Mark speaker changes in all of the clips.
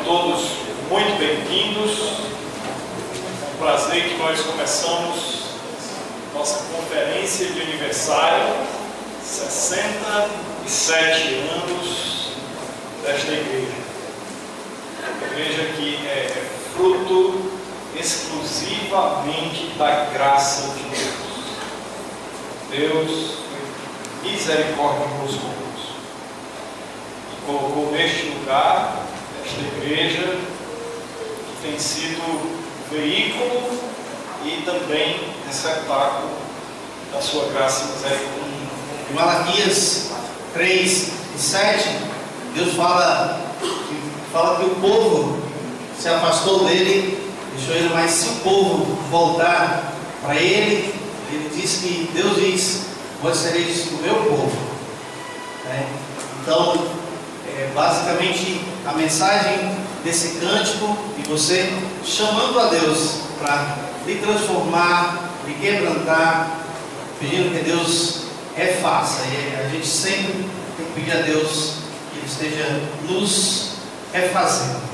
Speaker 1: todos muito bem-vindos. É um prazer que nós começamos nossa conferência de aniversário, 67 anos desta igreja. A igreja que é fruto exclusivamente da graça de Deus. Deus foi misericordioso conosco e colocou neste lugar, esta igreja, que tem sido veículo e também receptáculo da sua graça e misericórdia.
Speaker 2: Em Malaquias 3:7, Deus fala que o povo se afastou dele, deixou ele, mas se o povo voltar para ele, ele diz que Deus diz: vós sereis o meu povo. Então, basicamente a mensagem desse cântico e você chamando a Deus para lhe transformar, lhe quebrantar, pedindo que Deus refaça. E a gente sempre tem que pedir a Deus que Ele esteja nos refazendo.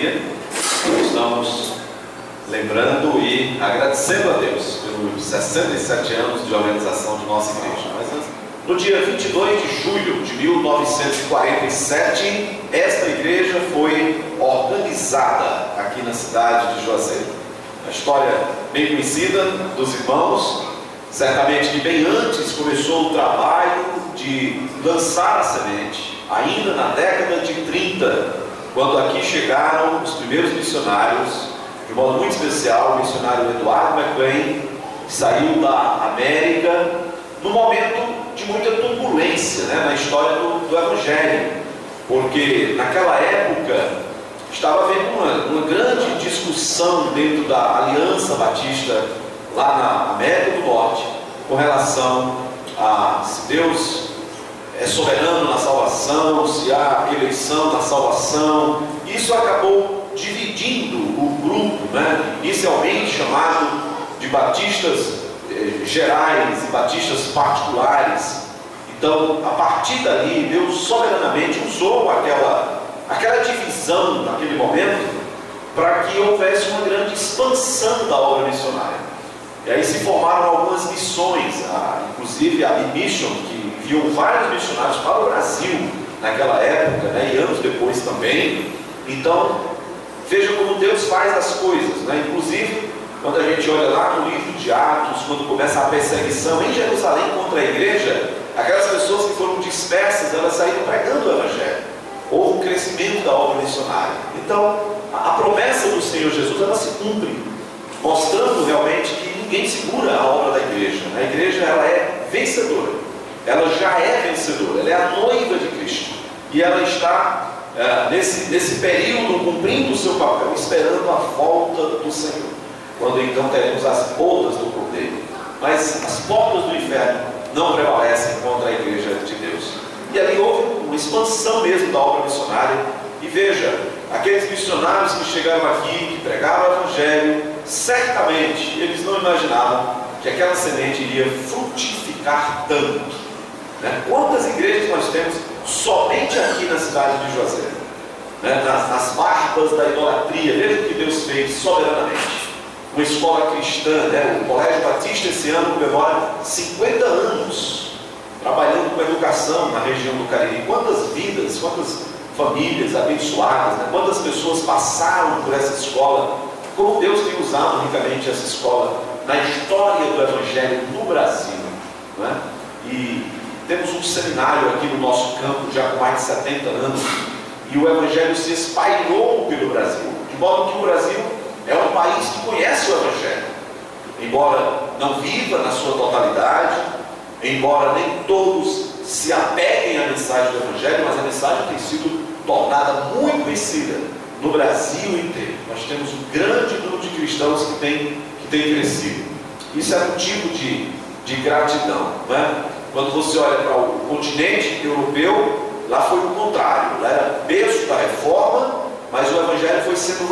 Speaker 3: alegria. Estamos lembrando e agradecendo a Deus pelos 67 anos de organização de nossa igreja. Mas no dia 22 de julho de 1947, esta igreja foi organizada aqui na cidade de Juazeiro. Uma história bem conhecida dos irmãos. Certamente que bem antes começou o trabalho de lançar a semente, ainda na década de 30, quando aqui chegaram os primeiros missionários, de modo muito especial o missionário Eduardo McLean, que saiu da América, num momento de muita turbulência, na história do Evangelho, porque naquela época estava havendo uma grande discussão dentro da Aliança Batista lá na América do Norte, com relação a se Deus é soberano na salvação, se há eleição na salvação. Isso acabou dividindo o grupo, inicialmente chamado de batistas gerais e batistas particulares. Então, a partir dali, Deus soberanamente usou aquela divisão naquele momento para que houvesse uma grande expansão da obra missionária. E aí se formaram algumas missões, inclusive a B-Mission, que enviou vários missionários para o Brasil naquela época, e anos depois também. Então, veja como Deus faz as coisas, inclusive quando a gente olha lá no livro de Atos, quando começa a perseguição em Jerusalém contra a igreja, aquelas pessoas que foram dispersas, elas saíram pregando o Evangelho. Houve um crescimento da obra missionária. Então, a promessa do Senhor Jesus, ela se cumpre, mostrando realmente que ninguém segura a obra da igreja. A igreja, ela é vencedora, ela já é vencedora, ela é a noiva de Cristo, e ela está nesse período cumprindo o seu papel, esperando a volta do Senhor, quando então teremos as bodas do Cordeiro. Mas as portas do inferno não prevalecem contra a igreja de Deus. E ali houve uma expansão mesmo da obra missionária. E veja, aqueles missionários que chegaram aqui, que pregaram o Evangelho, certamente eles não imaginavam que aquela semente iria frutificar tanto. Quantas igrejas nós temos somente aqui na cidade de Juazeiro, nas barbas da idolatria? Veja o que Deus fez soberanamente. Uma escola cristã, o Colégio Batista esse ano comemora 50 anos trabalhando com educação na região do Cariri. Quantas vidas, quantas famílias abençoadas, quantas pessoas passaram por essa escola, como Deus tem usado ricamente essa escola na história do Evangelho no Brasil. E temos um seminário aqui no nosso campo já com mais de 70 anos, e o Evangelho se espalhou pelo Brasil, de modo que o Brasil é um país que conhece o Evangelho, embora não viva na sua totalidade, embora nem todos se apeguem à mensagem do Evangelho, mas a mensagem tem sido tornada muito conhecida no Brasil inteiro. Nós temos um grande número de cristãos que tem crescido. Isso é motivo de gratidão. Quando você olha para o continente europeu, lá foi o contrário. Lá era berço da reforma, mas o Evangelho foi sendo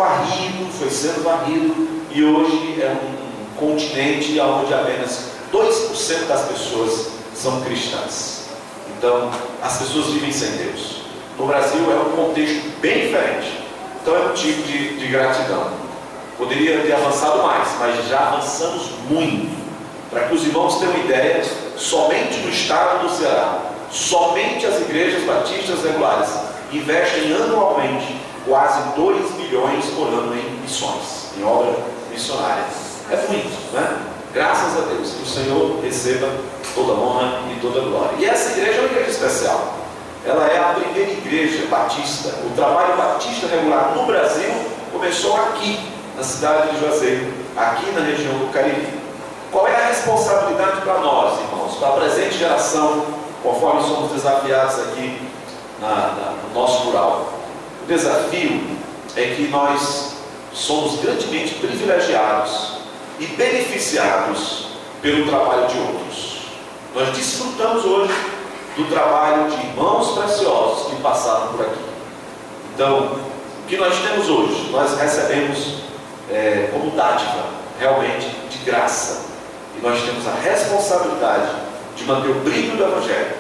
Speaker 3: varrido, e hoje é um continente onde apenas 2% das pessoas são cristãs. Então, as pessoas vivem sem Deus. No Brasil é um contexto bem diferente. Então é motivo de gratidão. Poderia ter avançado mais, mas já avançamos muito. Para que os irmãos tenham ideia, somente no estado do Ceará, somente as igrejas batistas regulares investem anualmente quase 2 milhões por ano em missões, em obra missionária. É muito, Graças a Deus, que o Senhor receba toda honra e toda glória. E essa igreja é uma igreja especial. Ela é a primeira igreja batista. O trabalho batista regular no Brasil começou aqui, na cidade de Juazeiro, aqui na região do Cariri. Qual é a responsabilidade para nós, irmãos, para a presente geração, conforme somos desafiados aqui no nosso mural? O desafio é que nós somos grandemente privilegiados e beneficiados pelo trabalho de outros. Nós desfrutamos hoje do trabalho de irmãos preciosos que passaram por aqui. Então, o que nós temos hoje, nós recebemos como dádiva, realmente de graça. E nós temos a responsabilidade de manter o brilho do Evangelho,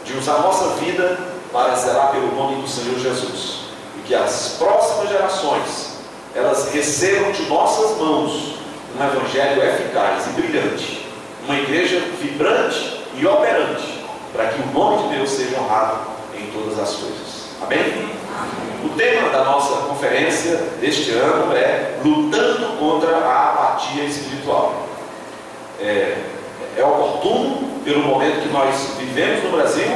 Speaker 3: de usar a nossa vida para zelar pelo nome do Senhor Jesus. E que as próximas gerações recebam de nossas mãos um evangelho eficaz e brilhante, uma igreja vibrante e operante, para que o nome de Deus seja honrado em todas as coisas. Amém? O tema da nossa conferência deste ano é Lutando contra a Apatia Espiritual. É oportuno pelo momento que nós vivemos no Brasil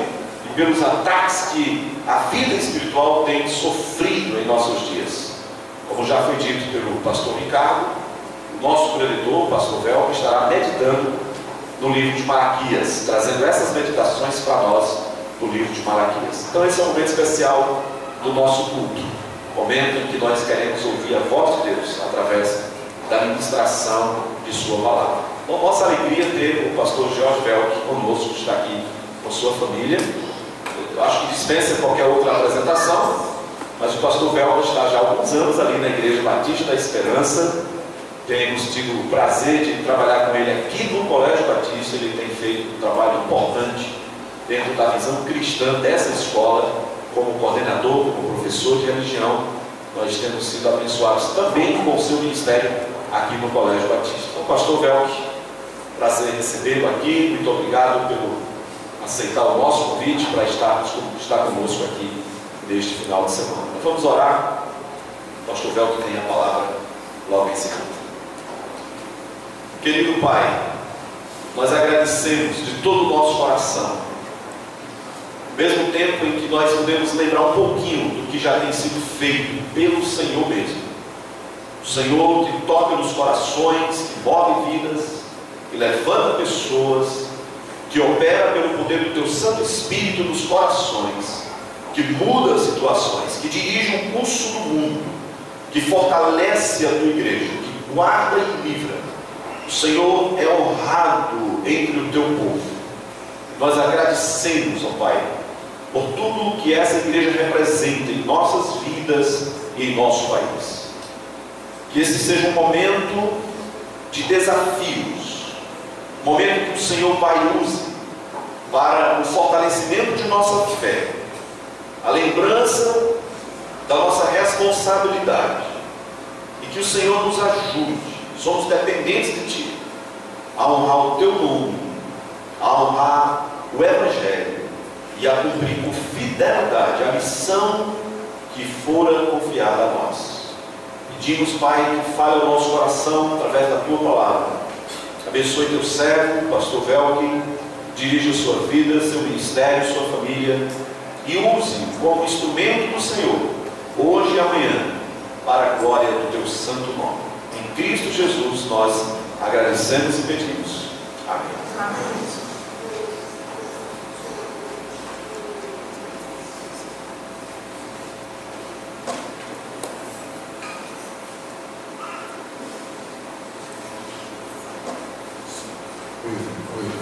Speaker 3: e pelos ataques que a vida espiritual tem sofrido em nossos dias. Como já foi dito pelo pastor Ricardo, o nosso preletor, o pastor Velco, estará meditando no livro de Malaquias, trazendo essas meditações para nós do livro de Malaquias. Então esse é um momento especial do nosso culto, momento em que nós queremos ouvir a voz de Deus através da ministração de sua palavra. Então, nossa alegria ter o pastor Jorge Velk conosco, que está aqui com sua família. Eu acho que dispensa qualquer outra apresentação, mas o pastor Velk está já há alguns anos ali na Igreja Batista da Esperança. Temos tido o prazer de trabalhar com ele aqui no Colégio Batista. Ele tem feito um trabalho importante dentro da visão cristã dessa escola, como coordenador, como professor de religião. Nós temos sido abençoados também com o seu ministério aqui no Colégio Batista. Então, pastor Velk, prazer recebê-lo aqui. Muito obrigado por aceitar o nosso convite para estar conosco aqui neste final de semana. Nós vamos orar. O pastor Velk tem a palavra logo em seguida. Querido Pai, nós agradecemos de todo o nosso coração, mesmo tempo em que nós podemos lembrar um pouquinho do que já tem sido feito pelo Senhor mesmo. O Senhor que toca nos corações, que move vidas, que levanta pessoas, que opera pelo poder do Teu Santo Espírito nos corações, que muda situações, que dirige o curso do mundo, que fortalece a Tua igreja, que guarda e livra. O Senhor é honrado entre o Teu povo. Nós agradecemos, ó Pai, por tudo o que essa igreja representa em nossas vidas e em nosso país. Que esse seja um momento de desafios, um momento que o Senhor Pai use para o fortalecimento de nossa fé, a lembrança da nossa responsabilidade, e que o Senhor nos ajude. Somos dependentes de Ti, a honrar o Teu nome, a honrar o Evangelho e a cumprir com fidelidade a missão que fora confiada a nós. Pedimos, Pai, que fale o nosso coração através da Tua palavra. Abençoe Teu servo, pastor Velk, dirija sua vida, seu ministério, sua família, e use como instrumento do Senhor, hoje e amanhã, para a glória do Teu santo nome. Em Cristo Jesus nós agradecemos e pedimos. Amém. Amém.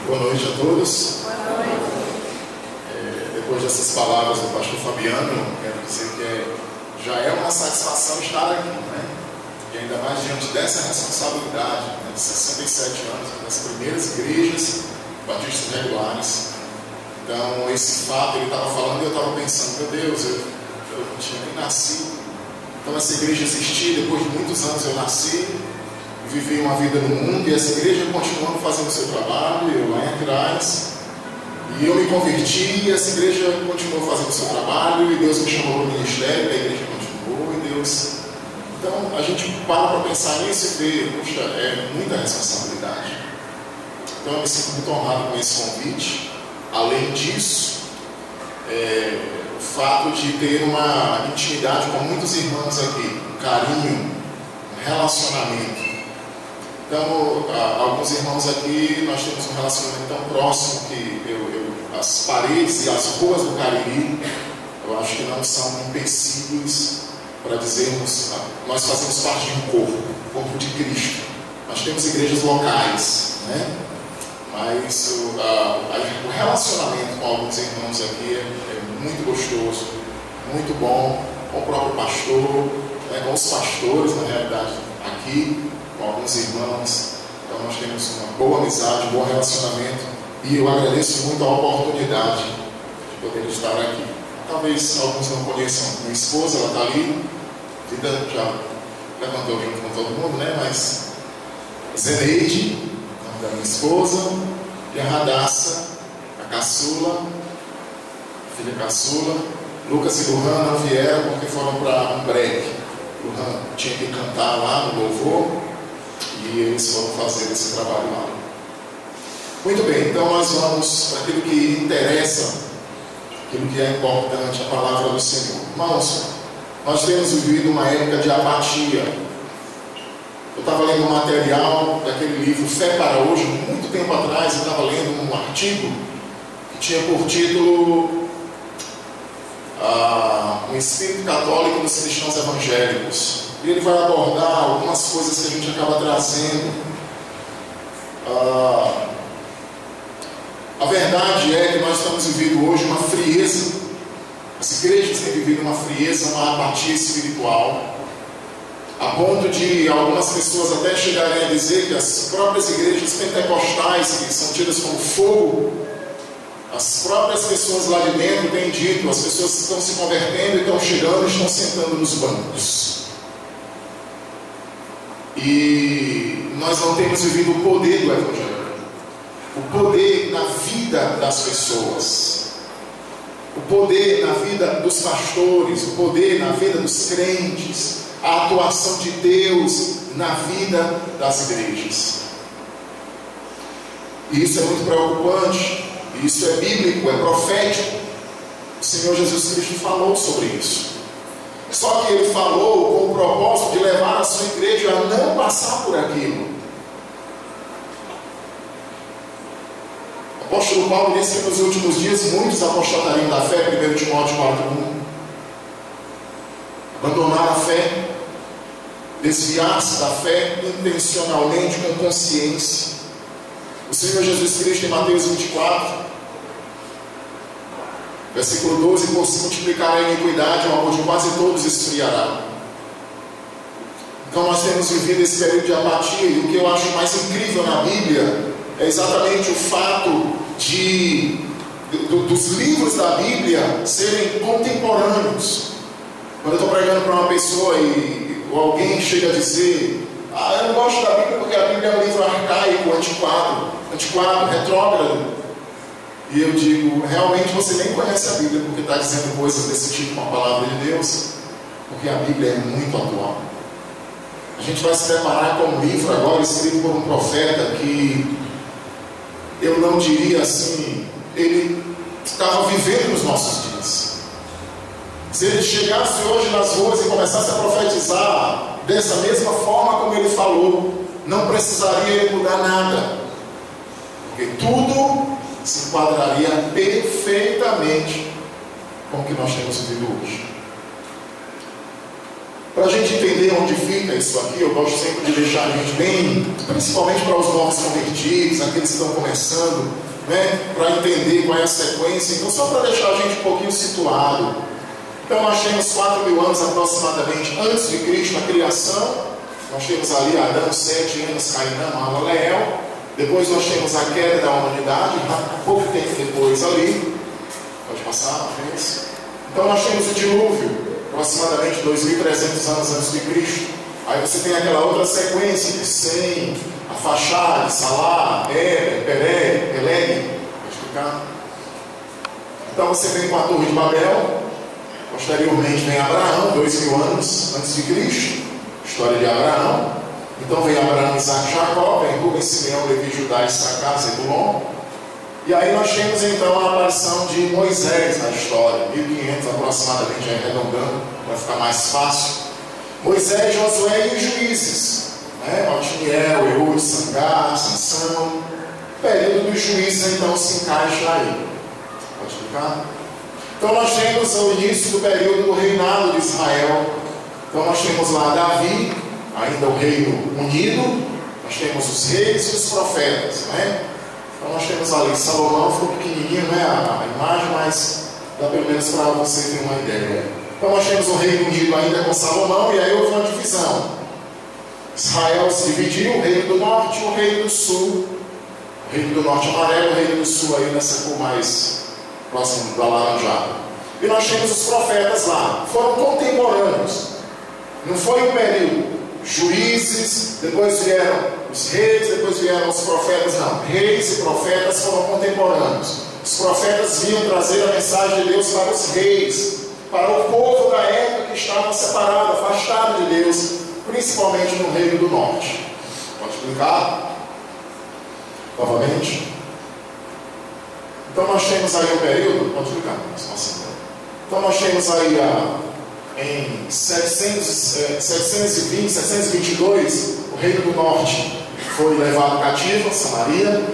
Speaker 4: Boa noite a todos.
Speaker 5: Boa noite.
Speaker 4: Depois dessas palavras do pastor Fabiano, quero dizer que já é uma satisfação estar aqui, né? E ainda mais diante dessa responsabilidade, né, de 67 anos, uma das primeiras igrejas batistas regulares. Então, esse fato, ele estava falando e eu estava pensando, meu Deus, eu não tinha nem nascido. Então, essa igreja existia, depois de muitos anos eu nasci, vivi uma vida no mundo, e essa igreja continuando fazendo o seu trabalho, eu lá atrás, e eu me converti, e essa igreja continuou fazendo o seu trabalho, e Deus me chamou para o ministério, e a igreja continuou, e Deus... Então, a gente para pensar nisso e vê, puxa, é muita responsabilidade. Então, eu me sinto muito honrado com esse convite. Além disso, o fato de ter uma intimidade com muitos irmãos aqui, um carinho, um relacionamento. Então, alguns irmãos aqui, nós temos um relacionamento tão próximo que as paredes e as ruas do Cariri, eu acho que não são empecilhos para dizermos, nós fazemos parte de um corpo, o corpo de Cristo. Nós temos igrejas locais, né? Mas o relacionamento com alguns irmãos aqui é muito gostoso, muito bom, com o próprio pastor, né, com os pastores, na realidade, aqui, com alguns irmãos. Então nós temos uma boa amizade, um bom relacionamento, e eu agradeço muito a oportunidade de poder estar aqui. Talvez alguns não conheçam minha esposa, ela está ali, vida já levantou junto com todo mundo, né? Mas Zeneide, da minha esposa, e a Radassa, a caçula, a filha caçula. Lucas e Luhan não vieram porque foram para um break. Luhan tinha que cantar lá no louvor e eles foram fazer esse trabalho lá. Muito bem, então nós vamos para aquilo que interessa, aquilo que é importante, a palavra do Senhor. Irmãos, nós temos vivido uma época de apatia. Eu estava lendo um material daquele livro Fé para Hoje, muito tempo atrás. Eu estava lendo um artigo que tinha por título Um Espírito Católico dos Cristãos Evangélicos. E ele vai abordar algumas coisas que a gente acaba trazendo. A verdade é que nós estamos vivendo hoje uma frieza. As igrejas têm vivido uma frieza, uma apatia espiritual, a ponto de algumas pessoas até chegarem a dizer que as próprias igrejas pentecostais, que são tidas como fogo, as próprias pessoas lá de dentro têm dito, as pessoas estão se convertendo, estão chegando e estão sentando nos bancos. E nós não temos vivido o poder do Evangelho, o poder na vida das pessoas, o poder na vida dos pastores, o poder na vida dos crentes, a atuação de Deus na vida das igrejas. E isso é muito preocupante, isso é bíblico, é profético. O Senhor Jesus Cristo falou sobre isso. Só que Ele falou com o propósito de levar a sua igreja a não passar por aquilo. O apóstolo Paulo disse que nos últimos dias muitos apostatariam da fé, 1 Timóteo 4:1. Abandonar a fé, desviar-se da fé intencionalmente, com consciência. O Senhor Jesus Cristo em Mateus 24, versículo 12: por se multiplicar a iniquidade, o amor de quase todos esfriará. Então nós temos vivido esse período de apatia, e o que eu acho mais incrível na Bíblia é exatamente o fato dos livros da Bíblia serem contemporâneos. Quando eu estou pregando para uma pessoa ou alguém chega a dizer: eu não gosto da Bíblia porque a Bíblia é um livro arcaico, antiquado, retrógrado. E eu digo: realmente você nem conhece a Bíblia porque está dizendo coisas desse tipo com a palavra de Deus, porque a Bíblia é muito atual. A gente vai se preparar com um livro agora escrito por um profeta que eu não diria assim, ele estava vivendo nos nossos dias. Se ele chegasse hoje nas ruas e começasse a profetizar dessa mesma forma como ele falou, não precisaria ele mudar nada, porque tudo se enquadraria perfeitamente com o que nós temos vivido hoje. Para a gente entender onde fica isso aqui, eu gosto sempre de deixar a gente bem, principalmente para os novos convertidos, aqueles que estão começando, né, para entender qual é a sequência. Então, só para deixar a gente um pouquinho situado. Então, nós temos 4.000 anos aproximadamente antes de Cristo, a criação. Nós temos ali Adão, 7 anos, Cainã, Malaleel. Depois nós temos a queda da humanidade, pouco tempo depois ali. Pode passar, fez. Então nós temos o dilúvio, aproximadamente 2.300 anos antes de Cristo. Aí você tem aquela outra sequência de Sem, Afaxade, Salá, Eber, Peleg, pode ficar. Então você vem com a Torre de Babel. Posteriormente vem Abraão, 2.000 anos antes de Cristo. História de Abraão. Então vem Abraão, Isaac, Jacó, vem Rubem, Simeão, Levi, Judá, Issacar, Zebulon. E aí nós temos então a aparição de Moisés na história, 1500 aproximadamente, arredondando, para ficar mais fácil. Moisés, Josué e os juízes, né? Otiniel, Ehud, Sangar, Sansão. O período dos juízes então se encaixa aí. Pode explicar? Então nós temos o início do período do reinado de Israel. Então nós temos lá Davi, ainda o reino unido. Nós temos os reis e os profetas, né? Então nós temos ali Salomão, ficou pequenininho, né, a imagem, mas dá pelo menos para você ter uma ideia. Então nós temos o reino unido ainda com Salomão, e aí houve uma divisão. Israel se dividiu, o reino do norte e o reino do sul. O reino do norte amarelo, o reino do sul aí nessa cor mais próximo do alaranjado. E nós temos os profetas lá, foram contemporâneos. Não foi um período, juízes, depois vieram os reis, depois vieram os profetas. Não, reis e profetas foram contemporâneos. Os profetas vinham trazer a mensagem de Deus para os reis, para o povo da época que estava separado, afastado de Deus, principalmente no Reino do Norte. Pode explicar? Novamente. Então nós temos aí o período, pode explicar. Então nós temos aí em 720, 722, o Reino do Norte foi levado cativo, Samaria,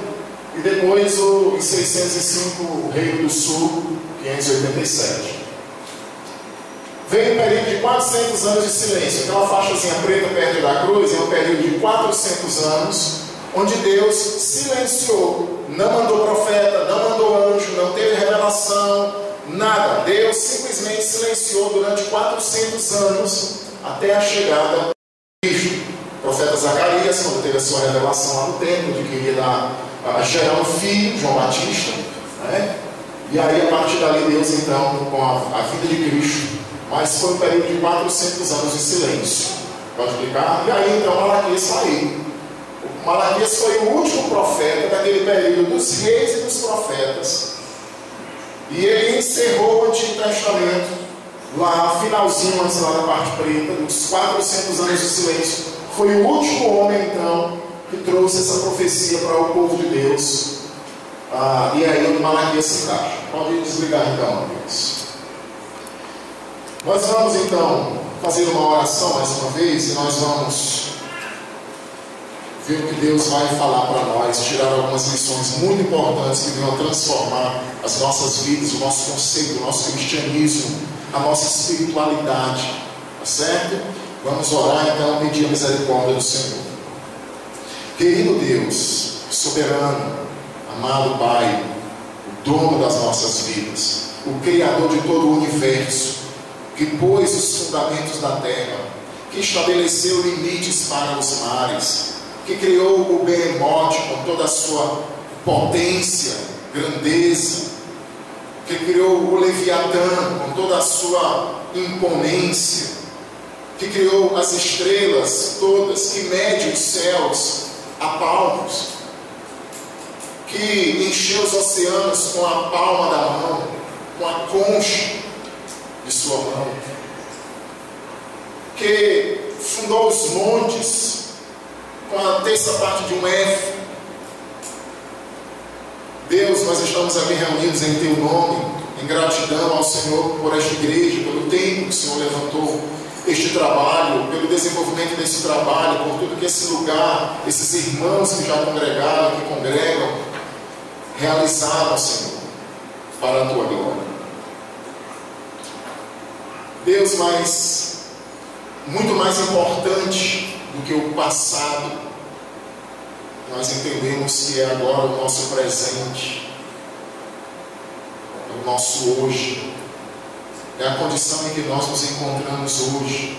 Speaker 4: e depois em 605 o Reino do Sul, 587. Veio um período de 400 anos de silêncio. Aquela faixazinha preta perto da cruz é um período de 400 anos, onde Deus silenciou, não mandou profeta, não mandou anjo, não teve revelação, nada. Deus simplesmente silenciou durante 400 anos, até a chegada de Cristo. O profeta Zacarias, quando teve a sua revelação lá no templo, de que iria gerar um filho, João Batista, né? E aí a partir dali Deus então, com a vida de Cristo, mas foi um período de 400 anos de silêncio. Pode explicar? E aí então Malaquias saiu. Malaquias foi o último profeta daquele período dos reis e dos profetas. E ele encerrou o Antigo Testamento, lá finalzinho, antes lá da parte preta, dos 400 anos de silêncio. Foi o último homem então que trouxe essa profecia para o povo de Deus. E aí o Malaquias se encaixa. Pode desligar então, Deus. Nós vamos então fazer uma oração mais uma vez, e nós vamos ver o que Deus vai falar para nós, tirar algumas lições muito importantes que vão transformar as nossas vidas, o nosso conceito, o nosso cristianismo, a nossa espiritualidade, tá certo? Vamos orar então, pedir a misericórdia do Senhor. Querido Deus, soberano, amado Pai, o dono das nossas vidas, o Criador de todo o universo, que pôs os fundamentos da terra, que estabeleceu limites para os mares, que criou o Behemoth com toda a sua potência, grandeza, que criou o Leviatã com toda a sua imponência, que criou as estrelas todas, que mede os céus a palmos, que encheu os oceanos com a palma da mão, com a concha de sua mão, que fundou os montes com a terça parte de um F. Deus, nós estamos aqui reunidos em Teu nome, em gratidão ao Senhor por esta igreja, pelo tempo que o Senhor levantou este trabalho, pelo desenvolvimento desse trabalho, por tudo que esse lugar, esses irmãos que já congregaram, que congregam, realizaram, Senhor, para a Tua glória. Deus, mas muito mais importante do que o passado, nós entendemos que é agora o nosso presente, é o nosso hoje, é a condição em que nós nos encontramos hoje.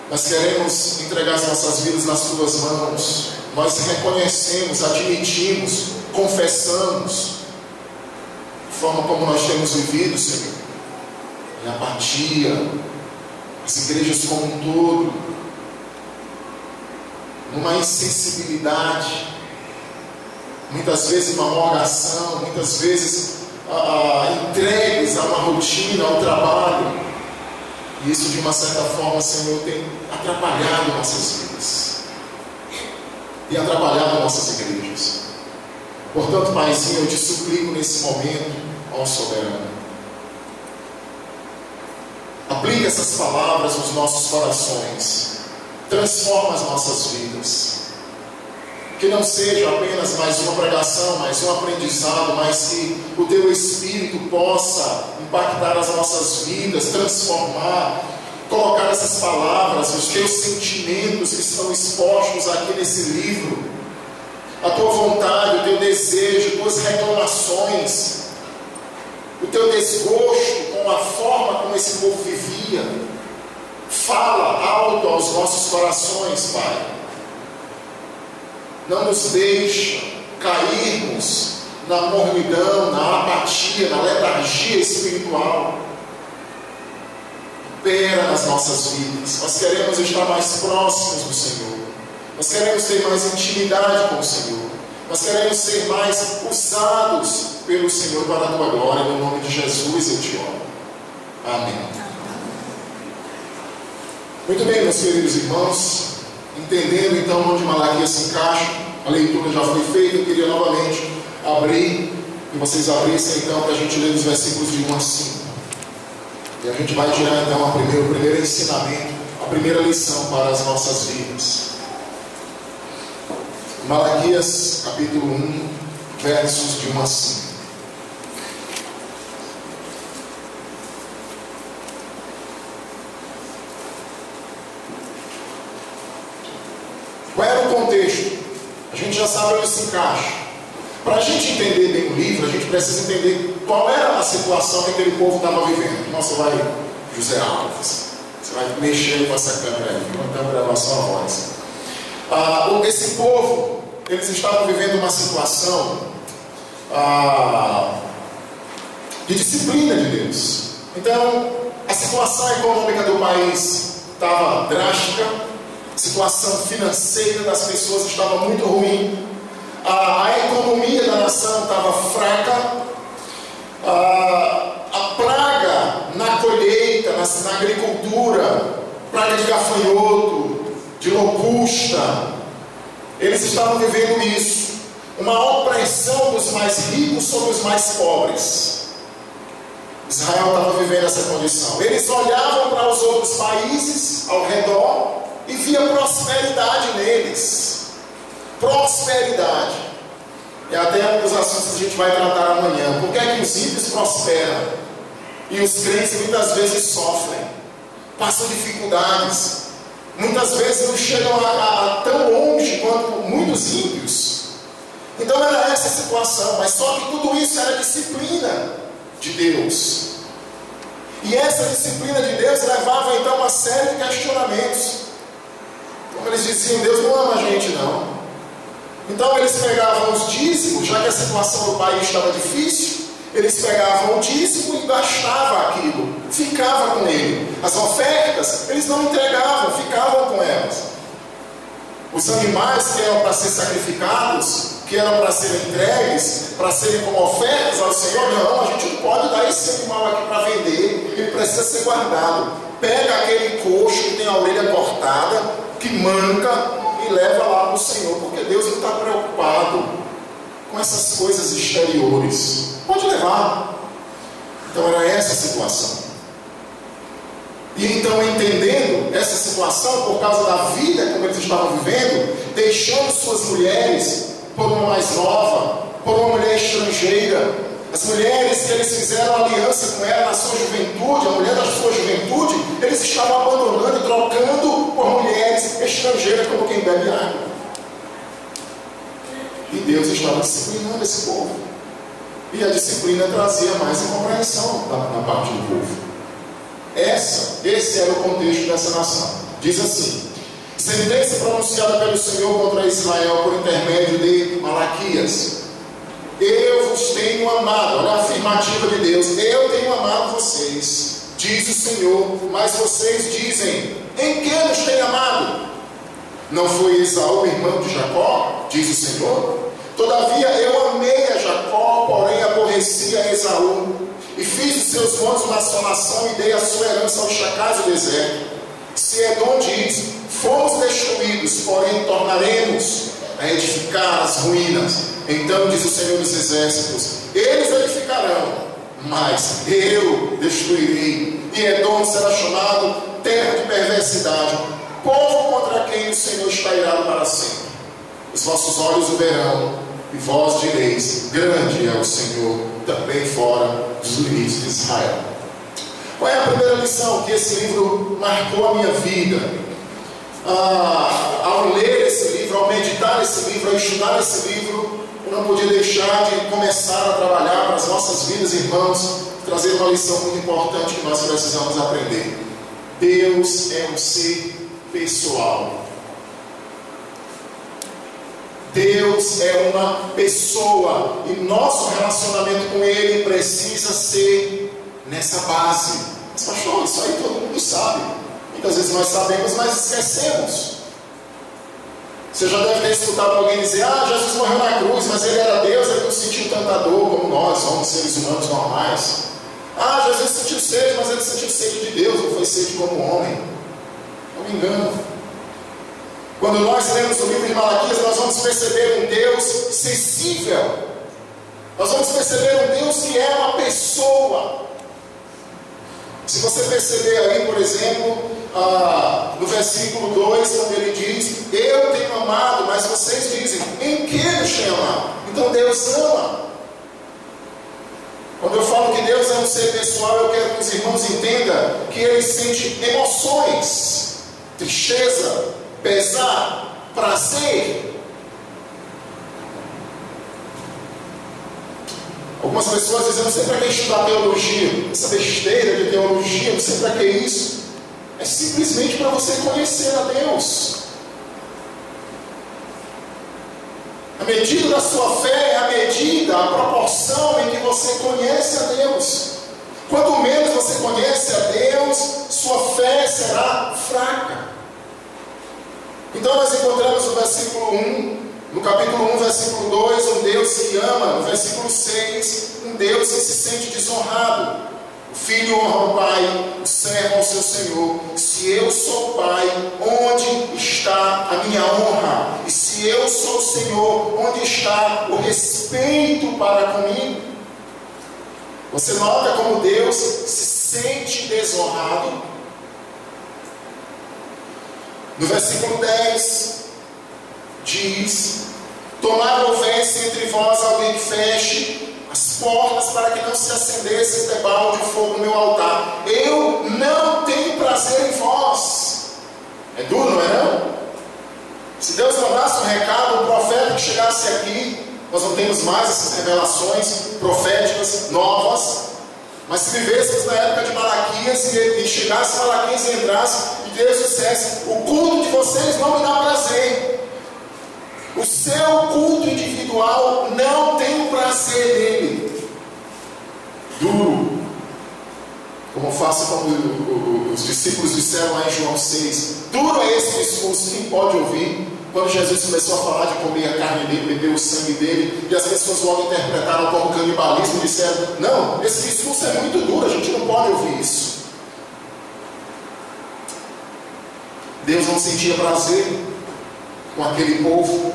Speaker 4: Nós queremos entregar as nossas vidas nas Tuas mãos. Nós reconhecemos, admitimos, confessamos a forma como nós temos vivido, Senhor, em apatia, as igrejas como um todo, numa insensibilidade, muitas vezes uma morgação, muitas vezes entregues a uma rotina, ao trabalho, e isso de uma certa forma, Senhor, tem atrapalhado nossas vidas, tem atrapalhado nossas igrejas. Portanto, Paizinho, eu te suplico nesse momento, ó soberano, aplica essas palavras nos nossos corações, transforma as nossas vidas, que não seja apenas mais uma pregação, mais um aprendizado, mas que o Teu Espírito possa impactar as nossas vidas, transformar, colocar essas palavras, os Teus sentimentos que estão expostos aqui nesse livro, a Tua vontade, o Teu desejo, Tuas reclamações, o Teu desgosto com a forma como esse povo vivia. Fala alto aos nossos corações, Pai. Não nos deixa cairmos na mornidão, na apatia, na letargia espiritual. opera nas nossas vidas. Nós queremos estar mais próximos do Senhor. Nós queremos ter mais intimidade com o Senhor. Nós queremos ser mais usados pelo Senhor para a tua glória. No nome de Jesus eu te oro. Amém. Muito bem, meus queridos irmãos. Entendendo então onde Malaquias se encaixa, a leitura já foi feita. Eu queria novamente abrir, e vocês abrissem então para a gente ler os versículos de 1 a 5. E a gente vai tirar então o primeiro ensinamento, a primeira lição para as nossas vidas. Malaquias capítulo 1, versos de 1 a 5. Qual era o contexto? A gente já sabe onde se encaixa. Para a gente entender bem o livro, a gente precisa entender qual era a situação que aquele povo estava vivendo. Nossa, vai, José Alves, você vai mexer com essa câmera aí, vamos gravar só a voz. Esse povo, eles estavam vivendo uma situação de disciplina de Deus. Então, a situação econômica do país estava drástica, a situação financeira das pessoas estava muito ruim, a economia da nação estava fraca, a praga na colheita, na agricultura, praga de gafanhoto, de locusta, eles estavam vivendo isso, uma opressão dos mais ricos sobre os mais pobres. Israel estava vivendo essa condição. Eles olhavam para os outros países ao redor e via prosperidade neles. Prosperidade. É até um dos assuntos que a gente vai tratar amanhã. Por que é que os ímpios prosperam e os crentes muitas vezes sofrem, passam dificuldades, muitas vezes não chegam a tão longe quanto muitos ímpios? Então era essa a situação, mas só que tudo isso era disciplina de Deus. E essa disciplina de Deus levava então uma série de questionamentos. Como eles diziam, Deus não ama a gente não. Então eles pegavam os dízimos, já que a situação do país estava difícil, eles pegavam o dízimo e gastavam aquilo, ficava com ele. As ofertas, eles não entregavam, ficavam com elas. Os animais que eram para ser sacrificados, que eram para serem entregues, para serem como ofertas ao Senhor, não, a gente não pode dar esse animal aqui para vender, ele precisa ser guardado. Pega aquele coxo que tem a orelha cortada, que manca, e leva lá para o Senhor, porque Deus não está preocupado com essas coisas exteriores. Pode levar. Então era essa a situação. E então, entendendo essa situação, por causa da vida como eles estavam vivendo, deixando suas mulheres por uma mais nova, por uma mulher estrangeira, as mulheres que eles fizeram aliança com ela na sua juventude, a mulher da sua juventude, eles estavam abandonando e trocando por mulheres estrangeiras como quem bebe água. E Deus estava disciplinando esse povo. E a disciplina trazia mais incompreensão na parte do povo. Esse era o contexto dessa nação. Diz assim: sentença pronunciada pelo Senhor contra Israel por intermédio de Malaquias. Eu vos tenho amado. Olha a afirmativa de Deus. Eu tenho amado vocês, diz o Senhor. Mas vocês dizem: em que nos tem amado? Não foi Esaú, irmão de Jacó? Diz o Senhor. Todavia eu amei a Jacó, porém aborreci a Esaú, e fiz os seus montes uma assolação e dei a sua herança aos chacais do deserto. Se Edom diz: fomos destruídos, porém tornaremos a edificar as ruínas. Então diz o Senhor dos Exércitos: eles edificarão, mas eu destruirei, e Edom será chamado terra de perversidade, povo contra quem o Senhor está irado para sempre. Os vossos olhos o verão, e vós direis: grande é o Senhor, também fora dos limites de Israel. Qual é a primeira lição que esse livro marcou a minha vida? Ao ler esse livro, ao meditar esse livro, ao estudar esse livro, eu não podia deixar de começar a trabalhar para as nossas vidas, irmãos, trazer uma lição muito importante que nós precisamos aprender. Deus é um ser pessoal. Deus é uma pessoa e nosso relacionamento com Ele precisa ser nessa base. Mas pastor, isso aí todo mundo sabe. Muitas vezes nós sabemos, mas esquecemos. Você já deve ter escutado alguém dizer: ah, Jesus morreu na cruz, mas ele era Deus, ele não sentiu tanta dor como nós, somos seres humanos normais. Ah, Jesus sentiu sede, mas ele sentiu sede de Deus, não foi sede como homem. Não me engano. Quando nós lemos o livro de Malaquias, nós vamos perceber um Deus sensível. Nós vamos perceber um Deus que é uma pessoa. Se você perceber aí, por exemplo, no versículo 2, quando ele diz: eu tenho amado, mas vocês dizem: em que nos tem amado? Então Deus ama. Quando eu falo que Deus é um ser pessoal, eu quero que os irmãos entendam que ele sente emoções, tristeza, pesar, prazer. Algumas pessoas dizem: não sei para que estudar teologia, essa besteira de teologia, não sei para que isso. É simplesmente para você conhecer a Deus. A medida da sua fé é a medida, a proporção em que você conhece a Deus. Quanto menos você conhece a Deus, sua fé será fraca. Então nós encontramos no versículo 1, no capítulo 1, versículo 2, um Deus que ama. No versículo 6, um Deus que se sente desonrado. O filho honra o pai, o servo ao seu senhor. Se eu sou pai, onde está a minha honra? E se eu sou o Senhor, onde está o respeito para comigo? Você nota como Deus se sente desonrado? No versículo 10 diz: tomara houvesse entre vós alguém que feche as portas para que não se acendesse este balde de fogo no meu altar. Eu não tenho prazer em vós. É duro, não é não? Se Deus mandasse um recado, um profeta que chegasse aqui, nós não temos mais essas revelações proféticas novas, mas se vivêssemos na época de Malaquias e chegasse Malaquias e entrasse e Deus dissesse: o culto de vocês não me dá prazer, o seu culto individual não tem prazer nele. Duro. Como faço quando os discípulos disseram lá em João 6. Duro é esse discurso, quem pode ouvir? Quando Jesus começou a falar de comer a carne dele, beber o sangue dele, e as pessoas logo interpretaram como canibalismo e disseram: não, esse discurso é muito duro, a gente não pode ouvir isso. Deus não sentia prazer com aquele povo,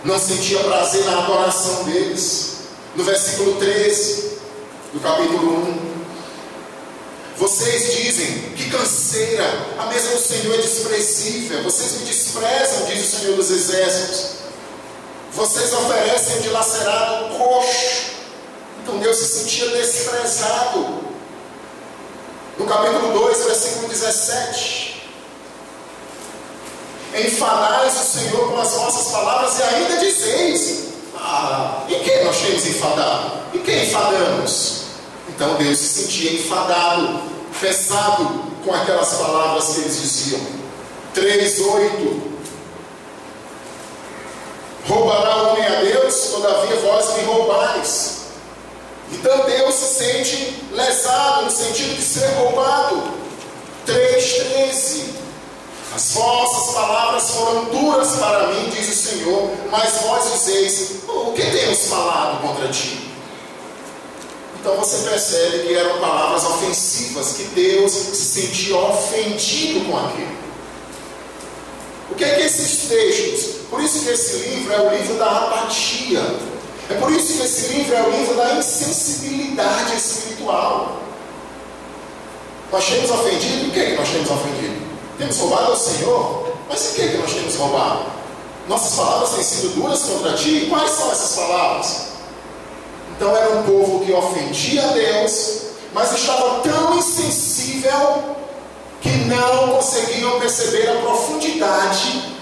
Speaker 4: não sentia prazer na adoração deles. No versículo 13 do capítulo 1, vocês dizem: que canseira, a mesa do Senhor é desprezível, vocês me desprezam, diz o Senhor dos Exércitos, vocês oferecem o dilacerado coxo. Então Deus se sentia desprezado. No capítulo 2, versículo 17: enfadais o Senhor com as vossas palavras e ainda dizeis: em que nós temos enfadado? Em que enfadamos? Então Deus se sentia enfadado, pesado com aquelas palavras que eles diziam. 3:8: roubará o homem a Deus? Todavia vós me roubais. Então Deus se sente lesado no sentido de ser roubado. 3:13: as vossas palavras foram duras para mim, diz o Senhor, mas vós dizeis: o que temos falado contra ti? Então você percebe que eram palavras ofensivas, que Deus se sentia ofendido com aquilo. O que é que esses textos? Por isso que esse livro é o livro da apatia. É por isso que esse livro é o livro da insensibilidade espiritual. Nós temos ofendido? Em que é que nós temos ofendido? Temos roubado ao Senhor? Mas em que é que nós temos roubado? Nossas palavras têm sido duras contra ti? E quais são essas palavras? Então era um povo que ofendia a Deus, mas estava tão insensível que não conseguiam perceber a profundidade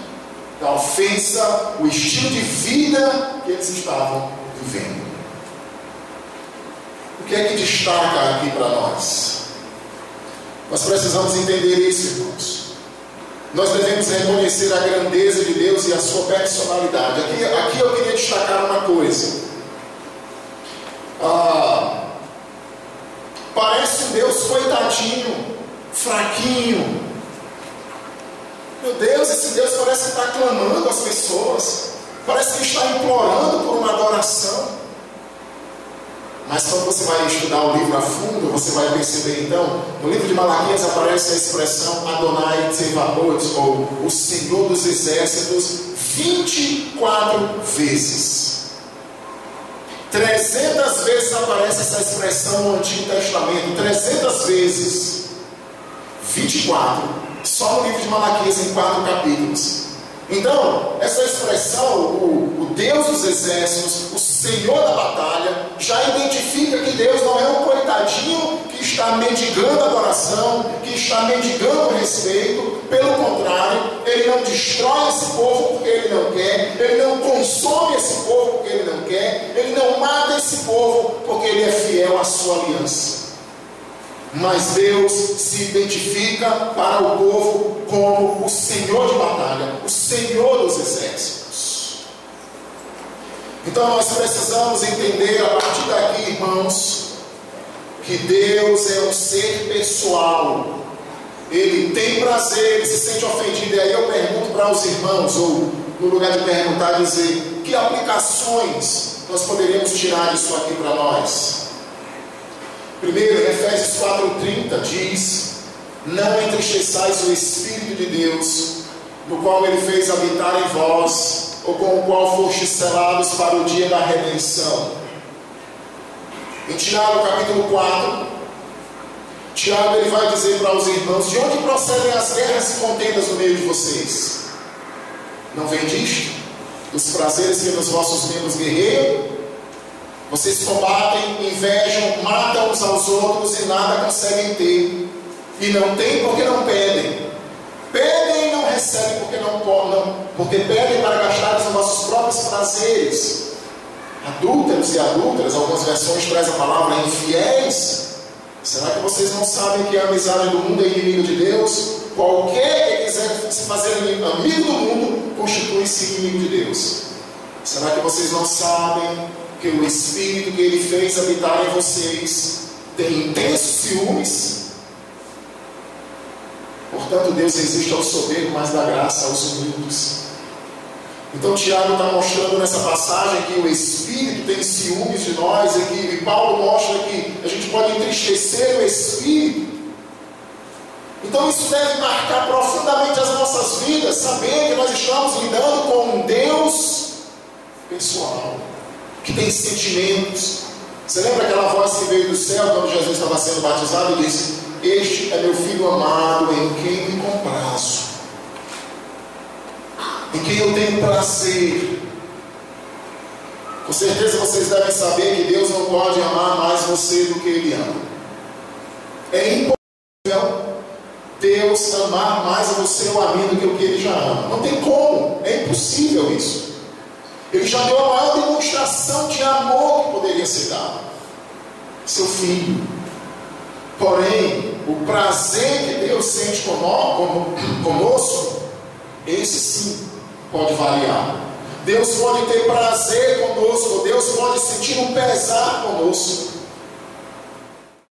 Speaker 4: da ofensa, o estilo de vida que eles estavam vivendo. O que é que destaca aqui para nós? Nós precisamos entender isso, irmãos. Nós devemos reconhecer a grandeza de Deus e a sua personalidade. Aqui eu queria destacar uma coisa. Parece um Deus coitadinho, fraquinho. Meu Deus, esse Deus parece que está clamando às pessoas, parece que está implorando por uma adoração. Mas quando você vai estudar o livro a fundo, você vai perceber então, no livro de Malaquias aparece a expressão Adonai Tsevaot, ou o Senhor dos Exércitos, 24 vezes. 300 vezes aparece essa expressão no Antigo Testamento, 300 vezes. 24, só no livro de Malaquias, em 4 capítulos. Então, essa expressão, o Deus dos exércitos, o Senhor da batalha, já identifica que Deus não é um coitadinho que está mendigando adoração, que está mendigando respeito. Pelo contrário, Ele não destrói esse povo porque Ele não quer, Ele não consome esse povo porque Ele não quer, Ele não mata esse povo porque Ele é fiel à sua aliança. Mas Deus se identifica para o povo como o Senhor de batalha, o Senhor dos exércitos. Então nós precisamos entender a partir daqui, irmãos, que Deus é um ser pessoal. Ele tem prazer, ele se sente ofendido. E aí eu pergunto para os irmãos, ou no lugar de perguntar, dizer, que aplicações nós poderíamos tirar disso aqui para nós? Primeiro, em Efésios 4:30 diz: não entristeçais o Espírito de Deus, no qual Ele fez habitar em vós, ou com o qual fostes selados para o dia da redenção. Em Tiago capítulo 4, Tiago ele vai dizer para os irmãos: de onde procedem as guerras e contendas no meio de vocês? Não vem disto? Dos prazeres que nos vossos membros guerreiam? Vocês combatem, invejam, matam uns aos outros e nada conseguem ter. E não têm porque não pedem. Pedem e não recebem porque não podem, porque pedem para gastar os nossos próprios prazeres. Adúlteros e adúlteras, algumas versões trazem a palavra infiéis. Será que vocês não sabem que a amizade do mundo é inimigo de Deus? Qualquer que quiser se fazer amigo do mundo constitui-se inimigo de Deus. Será que vocês não sabem que o Espírito que Ele fez habitar em vocês tem intensos ciúmes? Portanto, Deus resiste ao soberbo, mas dá graça aos humildes. Então Tiago está mostrando nessa passagem que o Espírito tem ciúmes de nós, e Paulo mostra que a gente pode entristecer o Espírito. Então isso deve marcar profundamente as nossas vidas, saber que nós estamos lidando com um Deus pessoal, que tem sentimentos. Você lembra aquela voz que veio do céu quando Jesus estava sendo batizado e disse: este é meu filho amado, em quem me comprazo, em quem eu tenho prazer. Com certeza vocês devem saber que Deus não pode amar mais você do que Ele ama. É impossível Deus amar mais a você ou a mim do que o que Ele já ama. Não tem como, é impossível isso. Ele já deu a maior demonstração de amor que poderia ser dado: seu filho. Porém, o prazer que Deus sente conosco, esse sim pode variar. Deus pode ter prazer conosco, Deus pode sentir um pesar conosco.